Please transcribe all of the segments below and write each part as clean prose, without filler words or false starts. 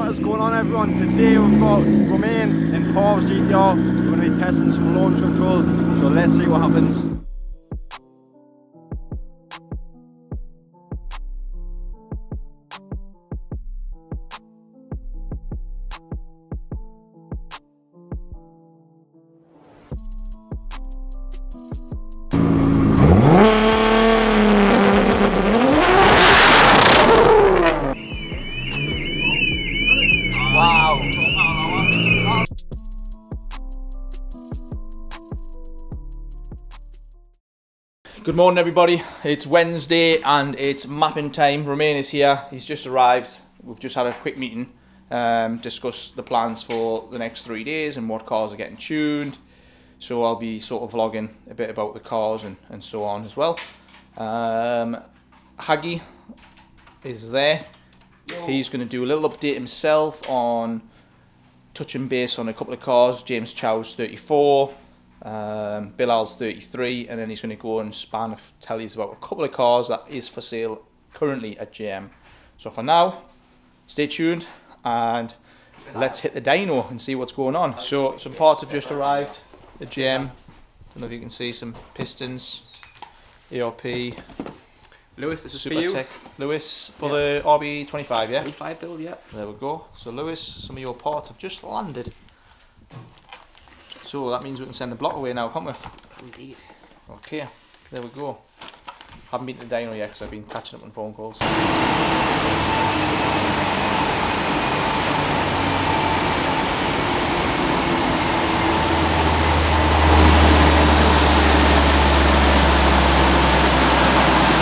What is going on, everyone? Today we've got Romain in Paul's GTR. We're going to be testing some launch control, so let's see what happens. Good morning, everybody. It's Wednesday and it's mapping time. Romain is here. He's just arrived. We've just had a quick meeting, discuss the plans for the next 3 days and what cars are getting tuned. So I'll be sort of vlogging a bit about the cars and so on as well. Haggy is there. Yo. He's going to do a little update himself on touching base on a couple of cars. James Chow's 34. Bilal's 33, and then he's going to go and tell you about a couple of cars that is for sale currently at GM. So for now, stay tuned and let's hit the dyno and see what's going on. So some parts have just arrived at GM. Don't know if you can see some pistons, ERP. Lewis, this is Super for you. Tech. Lewis for the RB25, yeah? 25 build, yeah. There we go. So Lewis, some of your parts have just landed. So that means we can send the block away now, can't we? Indeed. Okay, there we go. Haven't been to the dyno yet because I've been catching up on phone calls.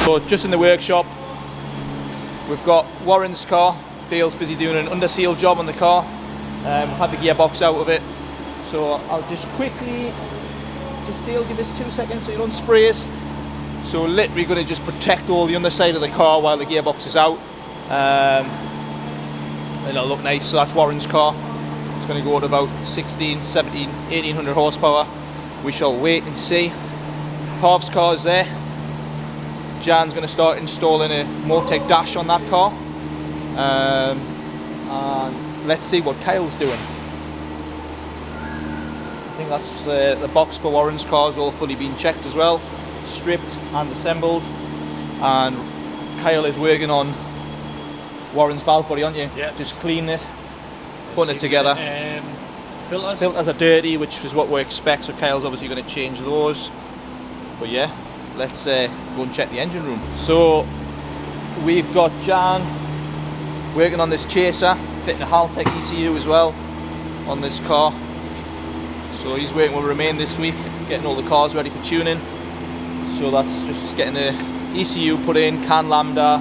So just in the workshop, we've got Warren's car. Dale's busy doing an underseal job on the car. We've had the gearbox out of it. So I'll just quickly, Dale, give us 2 seconds so you don't spray us. So literally going to just protect all the underside of the car while the gearbox is out. And it'll look nice. So that's Warren's car. It's going to go at about 16, 17, 1800 horsepower. We shall wait and see. Parv's car is there. Jan's going to start installing a Motec dash on that car. And let's see what Kyle's doing. I think that's the box for Warren's cars all fully been checked as well, stripped and assembled, and Kyle is working on Warren's valve body, aren't you? Yeah. Just cleaning it, putting it together. Filters. Filters are dirty, which is what we expect, so Kyle's obviously going to change those. But yeah, let's go and check the engine room. So we've got Jan working on this chaser, fitting a Haltech ECU as well on this car. So he's working with Romain this week, getting all the cars ready for tuning. So that's just getting the ECU put in, CAN lambda,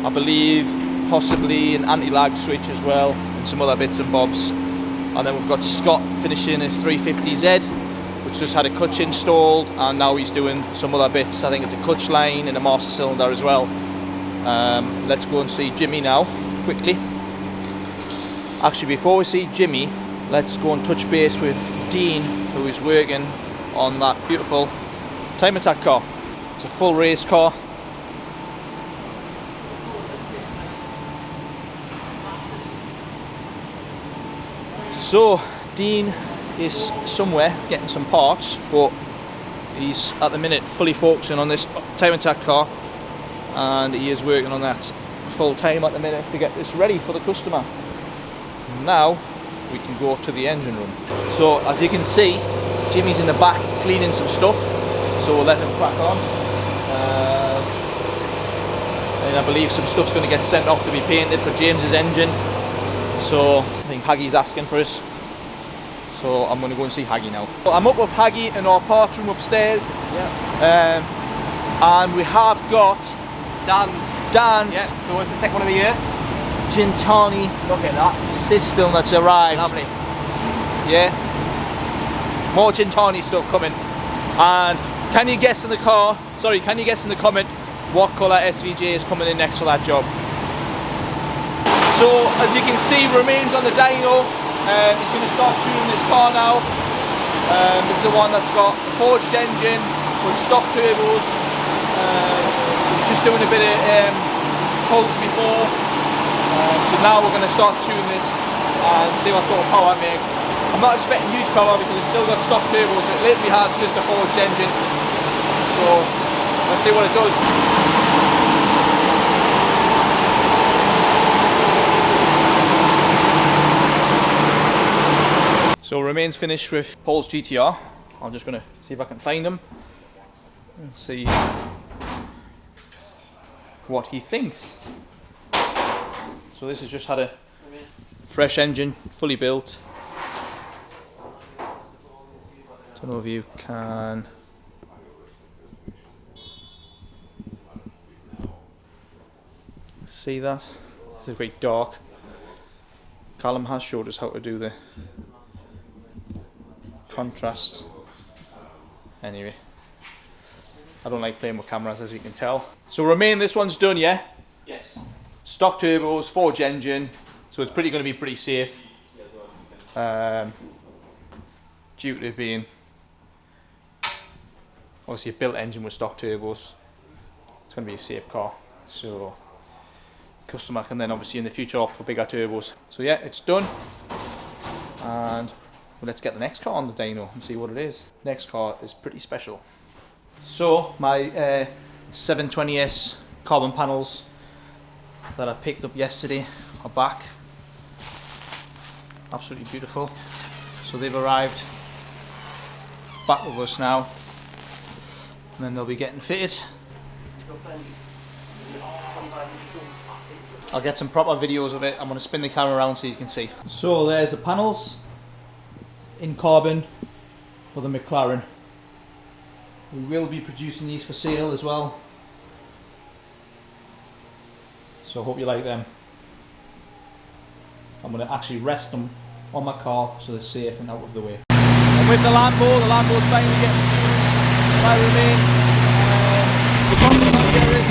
I believe, possibly an anti-lag switch as well, and some other bits and bobs. And then we've got Scott finishing a 350Z, which just had a clutch installed, and now he's doing some other bits. I think it's a clutch line and a master cylinder as well. Let's go and see Jimmy now, quickly. Actually, before we see Jimmy, let's go and touch base with Dean, who is working on that beautiful time attack car. It's a full race car. So Dean is somewhere getting some parts, but he's at the minute fully focusing on this time attack car, and he is working on that full time at the minute to get this ready for the customer. Now we can go to the engine room. So as you can see, Jimmy's in the back cleaning some stuff, so we'll let him crack on. And I believe some stuff's going to get sent off to be painted for James's engine. So I think Haggy's asking for us, so I'm going to go and see Haggy now. I'm up with Haggy in our parts room upstairs. Yeah. And we have got Dan's. Yeah. So what's the second one of the year? Gintani. Look at that system that's arrived. Lovely. Yeah. More Gintani stuff coming. And can you guess in the comment what colour SVJ is coming in next for that job? So as you can see, Romain's on the dyno. He's going to start tuning this car now. This is the one that's got a forged engine with stock turbos. Just doing a bit of pulse before. So now we're going to start tuning it and see what sort of power it makes. I'm not expecting huge power because it's still got stock turbos. It literally has just a forged engine. So let's see what it does. So Romain's finished with Paul's GTR. I'm just going to see if I can find him and see what he thinks. So this has just had a fresh engine, fully built. Don't know if you can see that. This is very dark. Callum has showed us how to do the contrast. Anyway, I don't like playing with cameras, as you can tell. So Romain, this one's done, yeah? Yes. Stock turbos, forged engine, so it's going to be pretty safe. Due to it being obviously a built engine with stock turbos, it's going to be a safe car. So customer can then obviously in the future opt for bigger turbos. So yeah, it's done, and well, let's get the next car on the dyno and see what it is. Next car is pretty special. So my 720S carbon panels that I picked up yesterday are back. Absolutely beautiful. So they've arrived back with us now, and then they'll be getting fitted. I'll get some proper videos of it. I'm going to spin the camera around so you can see. So there's the panels in carbon for the McLaren. We will be producing these for sale as well, so I hope you like them. I'm going to actually rest them on my car so they're safe and out of the way. And with the Lambo's finally getting tuned by Romain. The problem out here is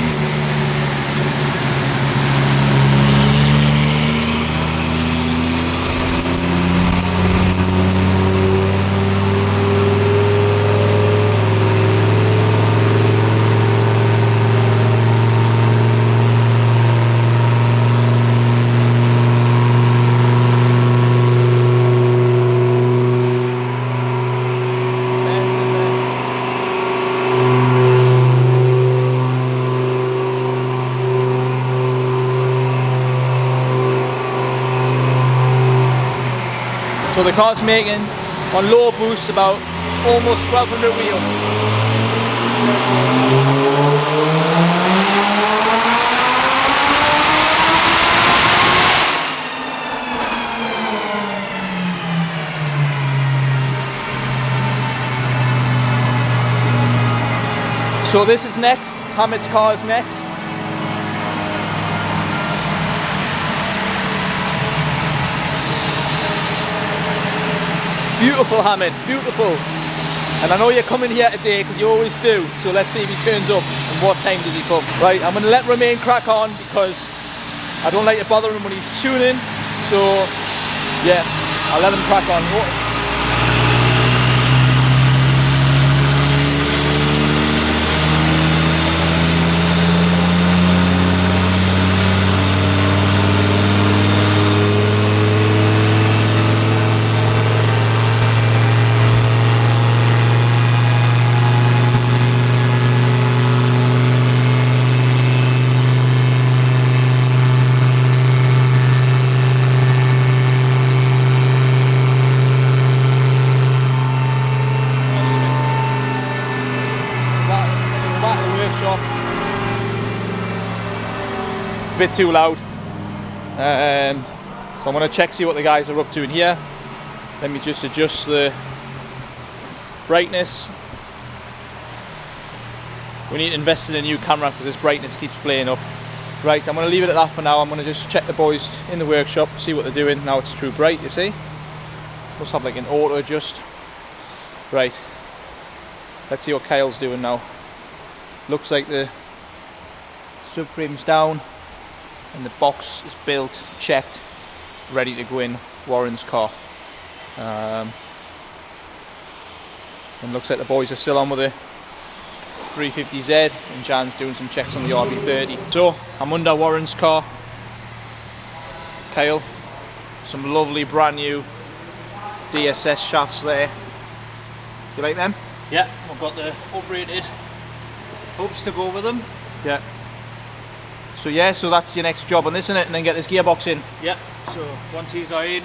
so the car's making, on low boost, about almost 1200 wheel. So this is next, Hamid's car is next. Beautiful, Hamid, beautiful. And I know you're coming here today because you always do, so let's see if he turns up and what time does he come. Right, I'm going to let Romain crack on because I don't like to bother him when he's tuning, so yeah, I'll let him crack on. It's a bit too loud, so I'm going to check, see what the guys are up to in here. Let me just adjust the brightness. We need to invest in a new camera because this brightness keeps playing up. Right, I'm going to leave it at that for now. I'm going to just check the boys in the workshop, see what they're doing. Now it's too bright, you see. Must have like an auto adjust. Right, let's see what Kyle's doing now. Looks like the subframe's down and the box is built, checked, ready to go in Warren's car. And looks like the boys are still on with the 350Z and Jan's doing some checks on the RB30. So I'm under Warren's car Kyle. Some lovely brand new DSS shafts there. You like them? Yeah, I've got the uprated hubs to go with them. Yeah. So yeah, so that's your next job on this, isn't it? And then get this gearbox in. Yeah, so once these are in,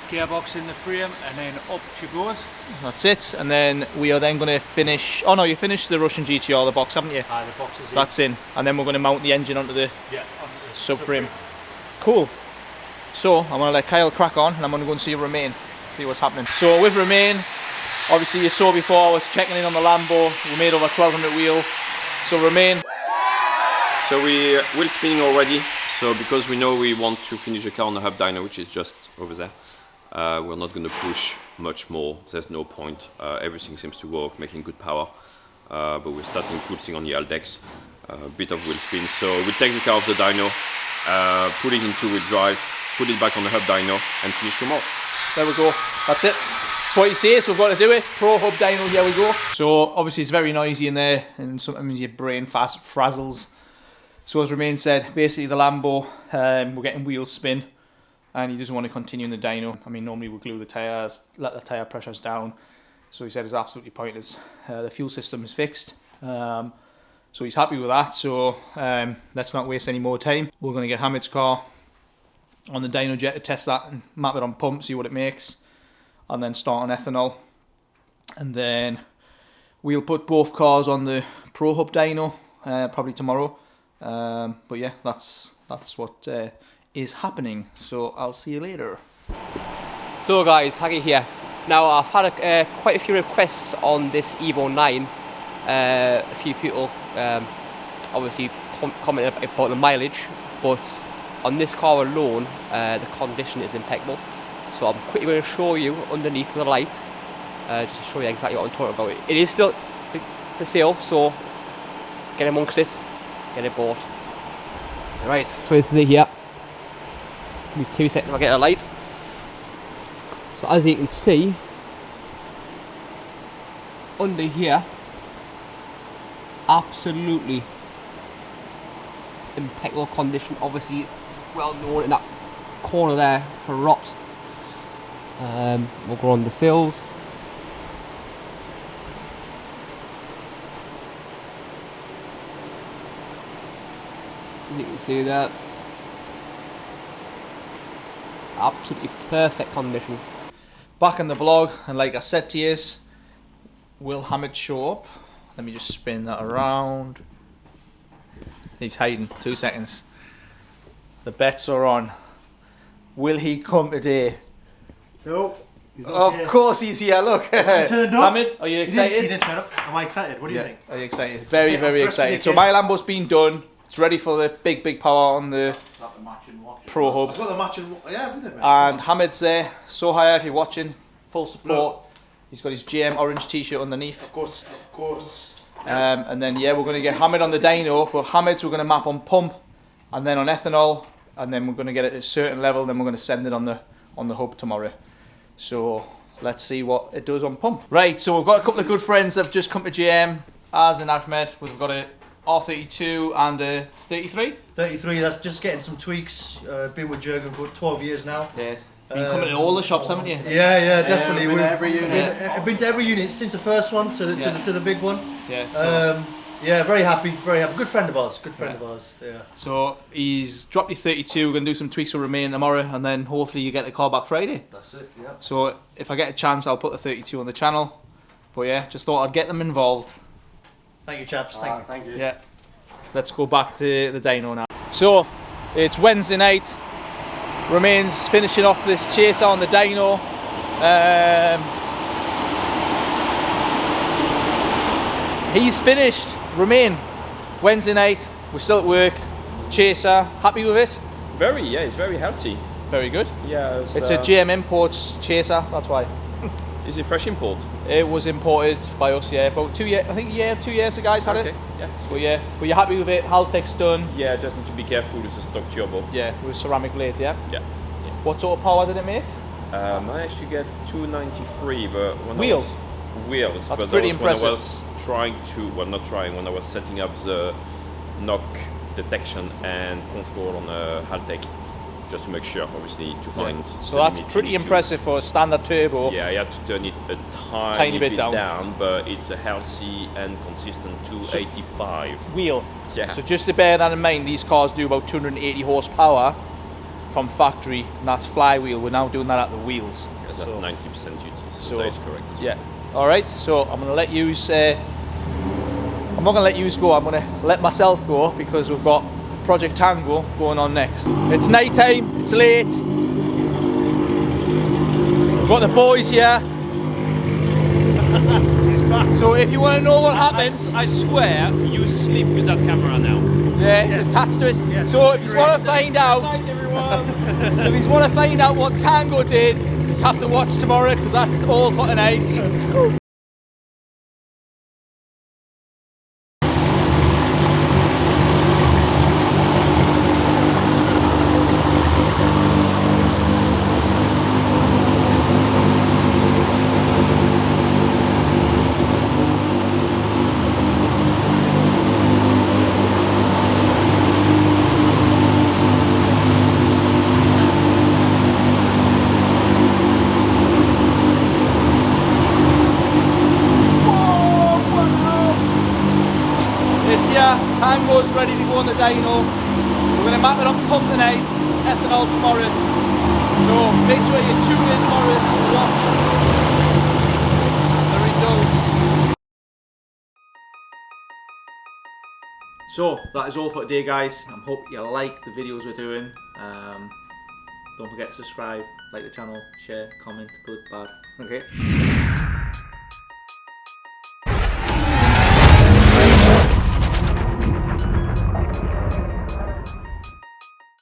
gearbox in the frame, and then up she goes. That's it. And then we are then going to finish. Oh no, you finished the Russian GTR, the box, haven't you? The box is in. That's in. And then we're going to mount the engine onto the subframe. Cool. So I'm going to let Kyle crack on, and I'm going to go and see Romain, see what's happening. So with Romain, obviously you saw before I was checking in on the Lambo. We made over 1200 wheel. So Romain. So we wheel spinning already. So because we know we want to finish the car on the hub dyno, which is just over there, we're not going to push much more. There's no point. Everything seems to work, making good power. But we're starting pulsing on the Aldex, a bit of wheel spin. So we take the car off the dyno, put it into wheel drive, put it back on the hub dyno, and finish tomorrow. There we go. That's it. That's what you say, so we've got to do it. Pro hub dyno, here we go. So obviously it's very noisy in there, and sometimes your brain frazzles. So as Romain said, basically the Lambo, we're getting wheel spin, and he doesn't want to continue in the dyno. I mean, normally we glue the tyres, let the tyre pressures down. So he said it's absolutely pointless. The fuel system is fixed. So he's happy with that. So let's not waste any more time. We're going to get Hamid's car on the dyno jet to test that and map it on pump, see what it makes, and then start on ethanol. And then we'll put both cars on the Pro Hub dyno probably tomorrow. But yeah, that's what is happening. So I'll see you later. So guys, Haggy here. Now I've had quite a few requests on this Evo 9. A few people obviously commented about the mileage, but on this car alone, the condition is impeccable. So I'm quickly going to show you underneath the light, just to show you exactly what I'm talking about. It is still for sale, so get amongst it. Get it bought. Right, so this is it here. Give me 2 seconds, I'll get a light. So as you can see, under here, absolutely impeccable condition. Obviously, well known in that corner there for rot. We'll go on the sills. As you can see there, absolutely perfect condition. Back in the vlog, and like I said to you, will Hamid show up? Let me just spin that around. He's hiding. 2 seconds. The bets are on. Will he come today? Nope. Of course he's here, look. Turned up. Hamid, are you excited? He didn't turn up. Am I excited? What do you think? Are you excited? Very, Yeah, very I'm dressed excited. for So the my Lambo's been done. It's ready for the big power on the Pro Hub. I've got the matching, yeah, everything, mate. And Hamid's there. So high if you're watching. Full support. He's got his GM orange t-shirt underneath. Of course. And then yeah, we're going to get Hamid on the dyno, but Hamid's we're going to map on pump, and then on ethanol, and then we're going to get it at a certain level. Then we're going to send it on the hub tomorrow. So let's see what it does on pump. Right, so we've got a couple of good friends that have just come to GM, Az and Ahmed. We've got a R32 and a 33. 33, that's just getting some tweaks. Been with Jurgen for 12 years now. Yeah. Been coming to all the shops, haven't you? Yeah, definitely. been to every unit. I've been to every unit since the first one to the big one. Yeah. So, Yeah, very happy. Good friend of ours. Yeah. so he's dropped his 32. We're going to do some tweaks with Romain tomorrow, and then hopefully you get the car back Friday. That's it, yeah. So if I get a chance, I'll put the 32 on the channel. But yeah, just thought I'd get them involved. Thank you, chaps. Thank you. Yeah. Let's go back to the dyno now. So it's Wednesday night. Romain's finishing off this chaser on the dyno. He's finished. Romain, Wednesday night. We're still at work. Chaser, happy with it? Yeah, it's very healthy. Very good. Yeah, It's a GM Imports chaser, that's why. Is it fresh import? It was imported by us, yeah, about 2 years. I think 2 years the guys had it. Yeah. So yeah, but you're happy with it? Haltech's done. Yeah, just need to be careful with the stock turbo. Yeah, with ceramic blades, yeah. Yeah. What sort of power did it make? I managed to get 293, but when Wheels? Wheels. That's but pretty that was impressive. when I was setting up the knock detection and control on a Haltech. just to make sure, obviously, to find. So the that's limit pretty you need to- impressive for a standard turbo. Yeah, you have to turn it a Tiny bit bit down. but it's a healthy and consistent 285. Wheel. Yeah. So just to bear that in mind, these cars do about 280 horsepower from factory, and that's flywheel. We're now doing that at the wheels. Yeah, that's So- 90% duty, so so- that is correct. Yeah. All right. So I'm gonna let you. I'm not gonna let you go. I'm gonna let myself go because we've got Project Tango going on next. It's night time. It's late. We've got the boys here. So if you want to know what happened, I swear you sleep with that camera now. yeah, it's attached to it. So if you want to find out, so if you want to find out what Tango did, just have to watch tomorrow because that's all for tonight. It's here, Tango's ready to go on the dyno. We're going to map it up pump tonight, ethanol tomorrow. So make sure you tune in tomorrow to watch the results. So that is all for today, guys. I hope you like the videos we're doing. Don't forget to subscribe, like the channel, share, comment, good, bad. Okay.